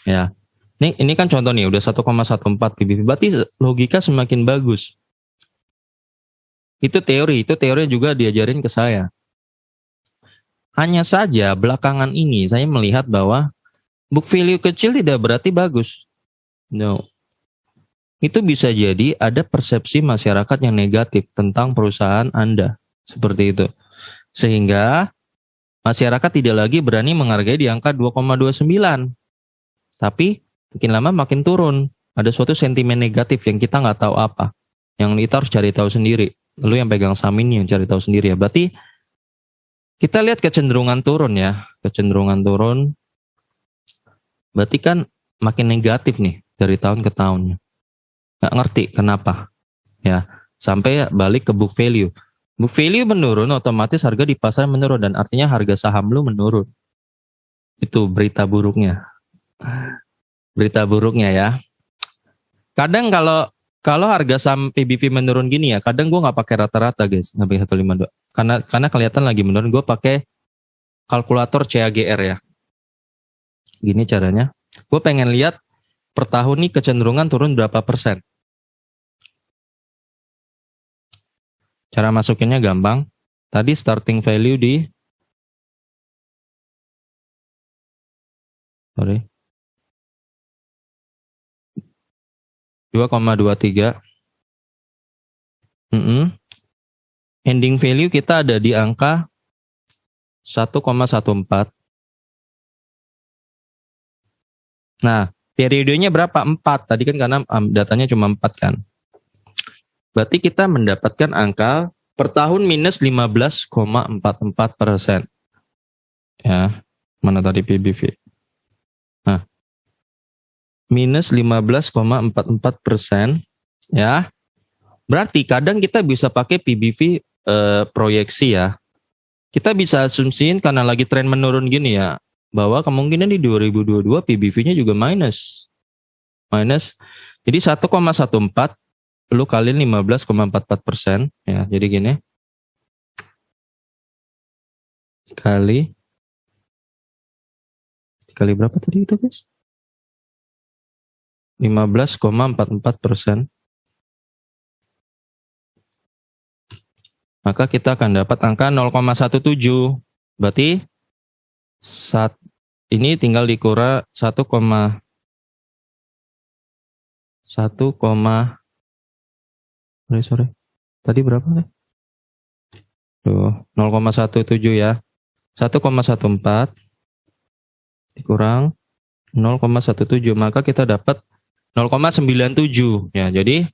S1: Ya. Ini kan contoh nih udah 1,14 PBV. Berarti logika semakin bagus. Itu teori juga diajarin ke saya. Hanya saja belakangan ini saya melihat bahwa book value kecil tidak berarti bagus. No. Itu bisa jadi ada persepsi masyarakat yang negatif tentang perusahaan Anda. Seperti itu. Sehingga masyarakat tidak lagi berani menghargai di angka 2,29. Tapi makin lama makin turun. Ada suatu sentimen negatif yang kita nggak tahu apa. Yang kita harus cari tahu sendiri. Lalu yang pegang saham ini yang cari tahu sendiri ya. Berarti kita lihat kecenderungan turun ya. Kecenderungan turun. Berarti kan makin negatif nih dari tahun ke tahunnya. Nggak ngerti kenapa. Ya, sampai balik ke book value. Book value menurun, otomatis harga di pasar menurun. Dan artinya harga saham lu menurun. Itu berita buruknya. Berita buruknya ya. Kadang kalau harga saham PBV menurun gini ya, kadang gue nggak pakai rata-rata guys, nggak pakai 152. Karena kelihatan lagi menurun, gue pakai kalkulator CAGR ya. Gini caranya. Gue pengen lihat per tahun nih kecenderungan turun berapa persen. Cara masukinnya gampang. Tadi starting value di 2,23. Ending value kita ada di angka 1,14. Nah, periodenya berapa? 4. Tadi kan karena datanya cuma 4 kan. Berarti kita mendapatkan angka per tahun minus 15,44%. Ya, mana tadi PBV? Nah, minus 15,44%. Ya, berarti kadang kita bisa pakai PBV proyeksi ya. Kita bisa asumsiin karena lagi tren menurun gini ya, bahwa kemungkinan di 2022 PBV-nya juga minus. Jadi 1,14 lu kaliin 15,44% ya. Jadi gini. kali berapa tadi itu guys? 15,44%. Maka kita akan dapat angka 0,17. Berarti saat ini tinggal dikurang 1, sorry. Tadi berapa nih? 0,17 ya. 1,14 dikurang 0,17, maka kita dapat 0,97 ya. Jadi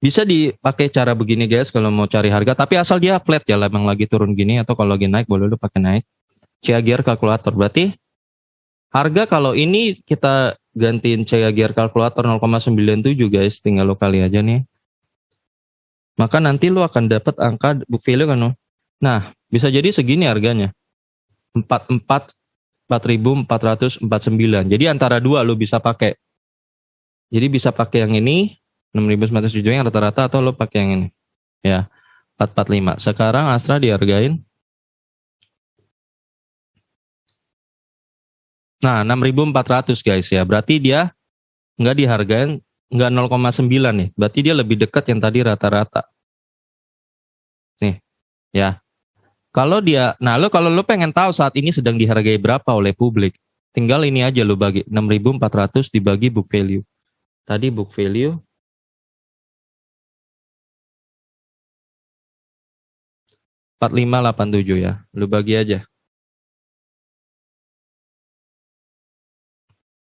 S1: bisa dipakai cara begini guys kalau mau cari harga, tapi asal dia flat ya, memang lagi turun gini, atau kalau lagi naik boleh lu pakai naik. Ciagiar kalkulator, berarti harga kalau ini kita gantiin Ciagiar kalkulator 0,97 guys, tinggal lu kali aja nih. Maka nanti lu akan dapat angka book value kan. Nah, bisa jadi segini harganya. 4.449. Jadi antara dua lu bisa pakai. Jadi bisa pakai yang ini 6.907 yang rata-rata, atau lo pakai yang ini ya 445. Sekarang Astra dihargain 6.400 guys ya. Berarti dia nggak dihargain, nggak 0,9 nih. Berarti dia lebih dekat yang tadi rata-rata. Nih ya. Kalau lo pengen tahu saat ini sedang dihargai berapa oleh publik, tinggal ini aja lo bagi 6.400 dibagi book value. Tadi book value 4587 ya. Lu bagi aja.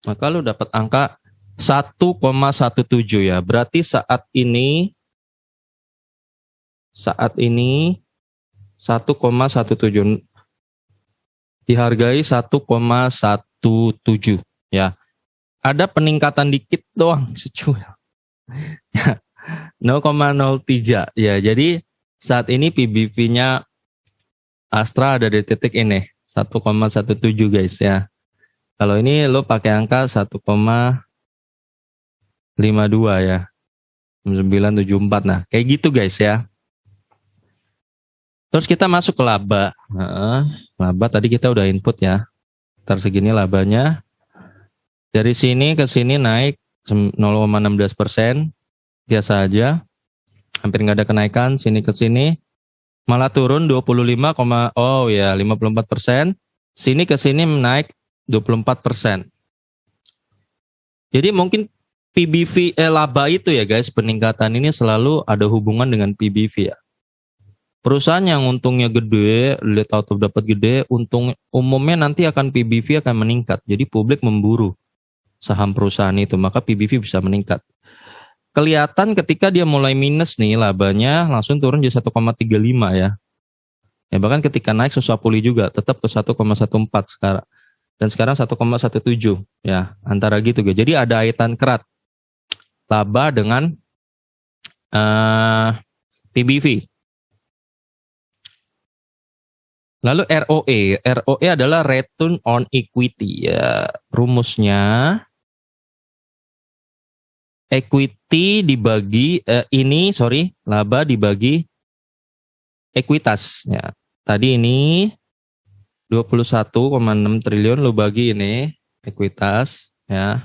S1: Maka lu dapat angka 1,17 ya. Berarti saat ini 1,17 dihargai 1,17 ya. Ada peningkatan dikit doang secuil. 0,03 ya. Jadi saat ini PBV-nya Astra ada di titik ini 1,17 guys ya. Kalau ini lo pakai angka 1,52 ya, 974. Nah kayak gitu guys ya. Terus kita masuk ke laba. Laba tadi kita udah input ya. Ntar segini labanya. Dari sini ke sini naik 0,16%. Biasa aja. Hampir nggak ada kenaikan. Sini ke sini malah turun 54%. Sini ke sini naik 24%. Jadi mungkin PBV laba itu ya guys, peningkatan ini selalu ada hubungan dengan PBV ya. Perusahaan yang untungnya gede, lihat auto dapat gede, untung umumnya nanti akan PBV akan meningkat. Jadi publik memburu saham perusahaan itu, maka PBV bisa meningkat. Kelihatan ketika dia mulai minus nih labanya langsung turun jadi 1,35 ya. Ya bahkan ketika naik susah pulih juga, tetap ke 1,14 sekarang. Dan sekarang 1,17 ya, antara gitu guys. Jadi ada kaitan kerat laba dengan PBV. Lalu ROE. ROE adalah return on equity ya. Rumusnya equity dibagi laba dibagi ekuitas ya. Tadi ini 21,6 triliun lo bagi ini ekuitas ya.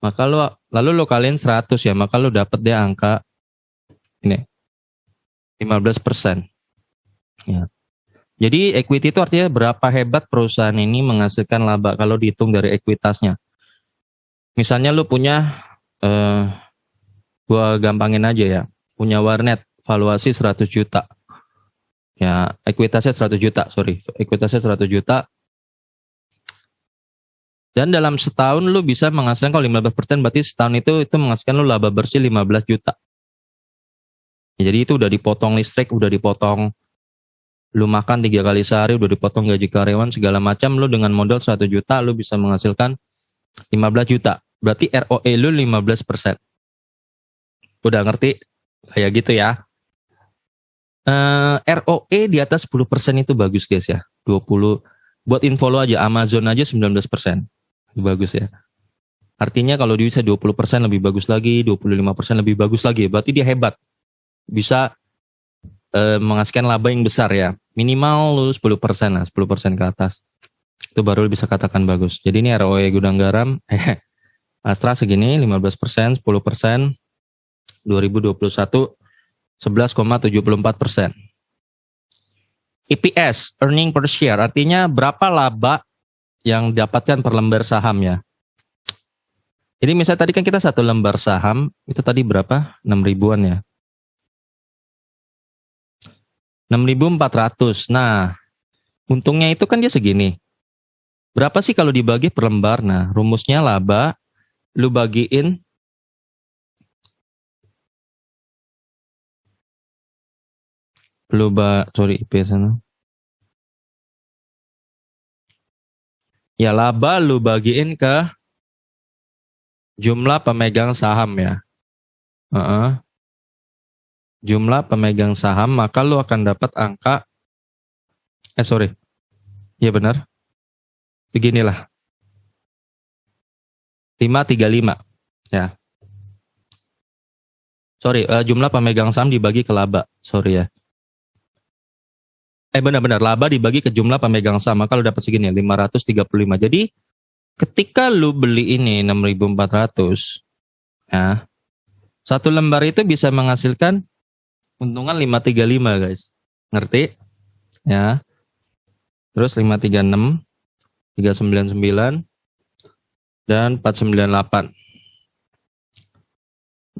S1: Maka lalu lo kalian 100 ya, maka lo dapat deh angka ini 15%. Ya. Jadi equity itu artinya berapa hebat perusahaan ini menghasilkan laba kalau dihitung dari ekuitasnya. Misalnya lo punya gua gampangin aja ya, punya warnet valuasi 100 juta. Ya, ekuitasnya 100 juta, ekuitasnya 100 juta. Dan dalam setahun lu bisa menghasilkan, kalau 15% berarti setahun itu menghasilkan lu laba bersih 15 juta. Ya, jadi itu udah dipotong listrik, udah dipotong lu makan 3 kali sehari, udah dipotong gaji karyawan segala macam, lu dengan modal 100 juta lu bisa menghasilkan 15 juta. Berarti ROE lu 15%. Udah ngerti? Kayak gitu ya. ROE di atas 10% itu bagus guys ya. 20. Buat info lo aja, Amazon aja 19%. Bagus ya. Artinya kalau dia bisa 20% lebih bagus lagi, 25% lebih bagus lagi. Berarti dia hebat. Bisa menghasilkan laba yang besar ya. Minimal lu 10% lah, 10% ke atas. Itu baru bisa katakan bagus. Jadi ini ROE gudang garam, Astra segini 15%, 10%, 2021 11,74%. EPS, earning per share, artinya berapa laba yang didapatkan per lembar saham ya. Jadi misalnya tadi kan kita satu lembar saham, itu tadi berapa? 6 ribuan ya. 6.400. Nah, untungnya itu kan dia segini. Berapa sih kalau dibagi per lembar? Nah, rumusnya laba, lu bagiin IPS sana. Ya laba lu bagiin ke jumlah pemegang saham ya. Jumlah pemegang saham, maka lu akan dapat angka iya benar. Beginilah. 535 ya. Jumlah pemegang saham dibagi ke laba. Ya. Benar-benar laba dibagi ke jumlah pemegang saham, maka lu dapat segini ya, 535. Jadi ketika lu beli ini 6.400 ya, satu lembar itu bisa menghasilkan untungan 535 guys. Ngerti? Ya. Terus 536, 399 dan 498.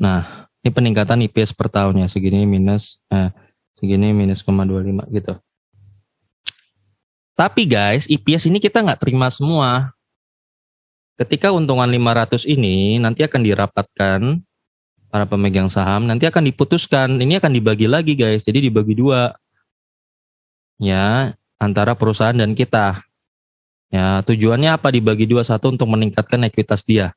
S1: Nah, ini peningkatan IPS per tahunnya segini minus 0,25 gitu. Tapi guys, IPS ini kita nggak terima semua. Ketika untungan 500 ini nanti akan dirapatkan para pemegang saham, nanti akan diputuskan, ini akan dibagi lagi guys, jadi dibagi 2. Ya, antara perusahaan dan kita. Ya, tujuannya apa dibagi 2? Satu, untuk meningkatkan ekuitas dia.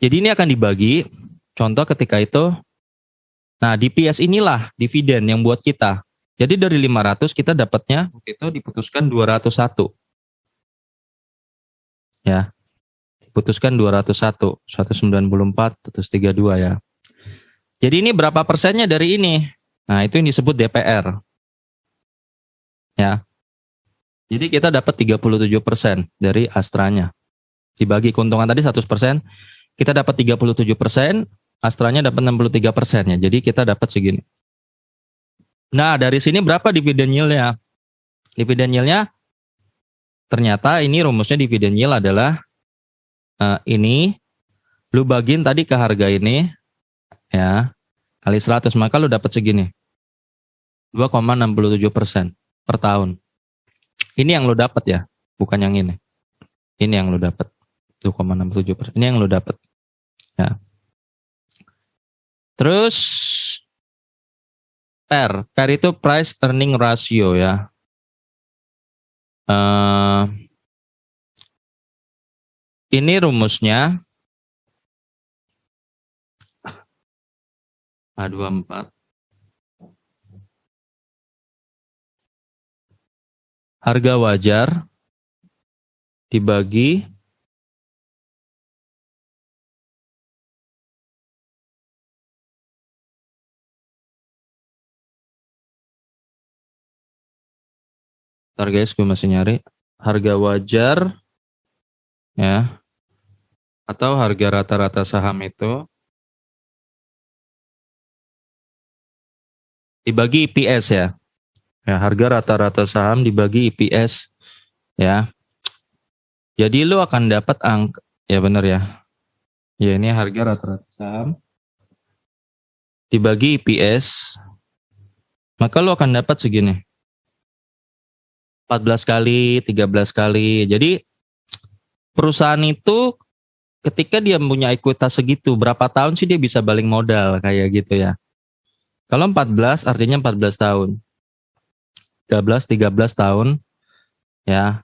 S1: Jadi ini akan dibagi, contoh ketika itu, nah DPS inilah dividen yang buat kita. Jadi dari 500 kita dapatnya waktu itu diputuskan 201. Ya. Diputuskan 201, 194, terus 32 ya. Jadi ini berapa persennya dari ini? Nah, itu yang disebut DPR. Ya. Jadi kita dapat 37% dari Astranya. Dibagi keuntungan tadi 100%, kita dapat 37%, Astranya dapat 63% ya. Jadi kita dapat segini. Nah, dari sini berapa dividen yield-nya? Dividen yield-nya ternyata ini rumusnya dividen yield adalah ini lu bagiin tadi ke harga ini ya kali 100, maka lu dapat segini 2,67% per tahun. Ini yang lu dapat ya, bukan yang ini. Ini yang lu dapat 2,67%. Ini yang lu dapat. Ya. Terus PER itu price earning ratio ya. Ini rumusnya A24 harga wajar dibagi ntar guys, gue masih nyari harga wajar ya atau harga rata-rata saham itu dibagi EPS ya. Ya, harga rata-rata saham dibagi EPS ya. Jadi lu akan dapat angka ya, benar ya. Ya, ini harga rata-rata saham dibagi EPS, maka lu akan dapat segini. 14 kali, 13 kali. Jadi perusahaan itu ketika dia punya ekuitas segitu, berapa tahun sih dia bisa balik modal kayak gitu ya. Kalau 14 artinya 14 tahun. 13 tahun ya.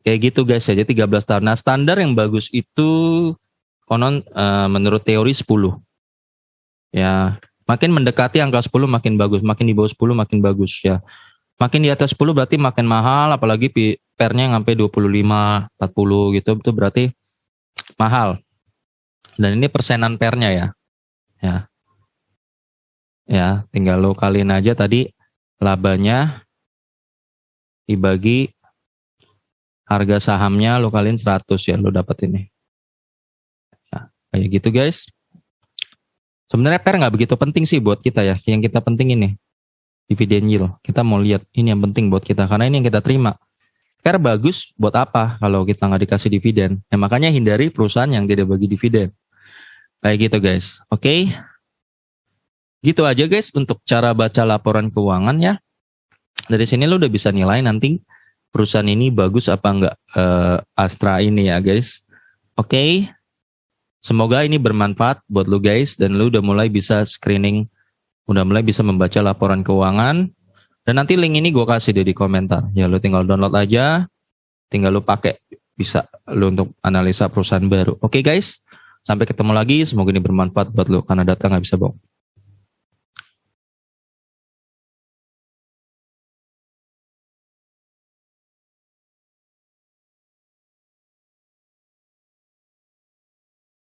S1: Kayak gitu guys ya, jadi 13 tahun. Nah, standar yang bagus itu konon menurut teori 10. Ya, makin mendekati angka 10 makin bagus, makin di bawah 10 makin bagus ya. Makin di atas 10 berarti makin mahal, apalagi pernya sampai 25, 40 gitu, itu berarti mahal. Dan ini persenan pernya ya. Ya. Ya, tinggal lo kaliin aja tadi labanya dibagi harga sahamnya, lo kaliin 100 ya, lo dapat ini. Nah, kayak gitu guys. Sebenarnya pair nggak begitu penting sih buat kita ya. Yang kita penting ini dividen yield. Kita mau lihat ini yang penting buat kita karena ini yang kita terima. Pair bagus buat apa kalau kita nggak dikasih dividen? Ya makanya hindari perusahaan yang tidak bagi dividen. Kayak gitu guys. Oke. Gitu aja guys untuk cara baca laporan keuangan ya. Dari sini lo udah bisa nilai nanti perusahaan ini bagus apa enggak Astra ini ya guys. Oke. Semoga ini bermanfaat buat lo guys dan lo udah mulai bisa screening, udah mulai bisa membaca laporan keuangan. Dan nanti link ini gue kasih deh di komentar. Ya lo tinggal download aja, tinggal lo pakai, bisa lo untuk analisa perusahaan baru. Oke guys, sampai ketemu lagi. Semoga ini bermanfaat buat lo karena data nggak bisa bohong.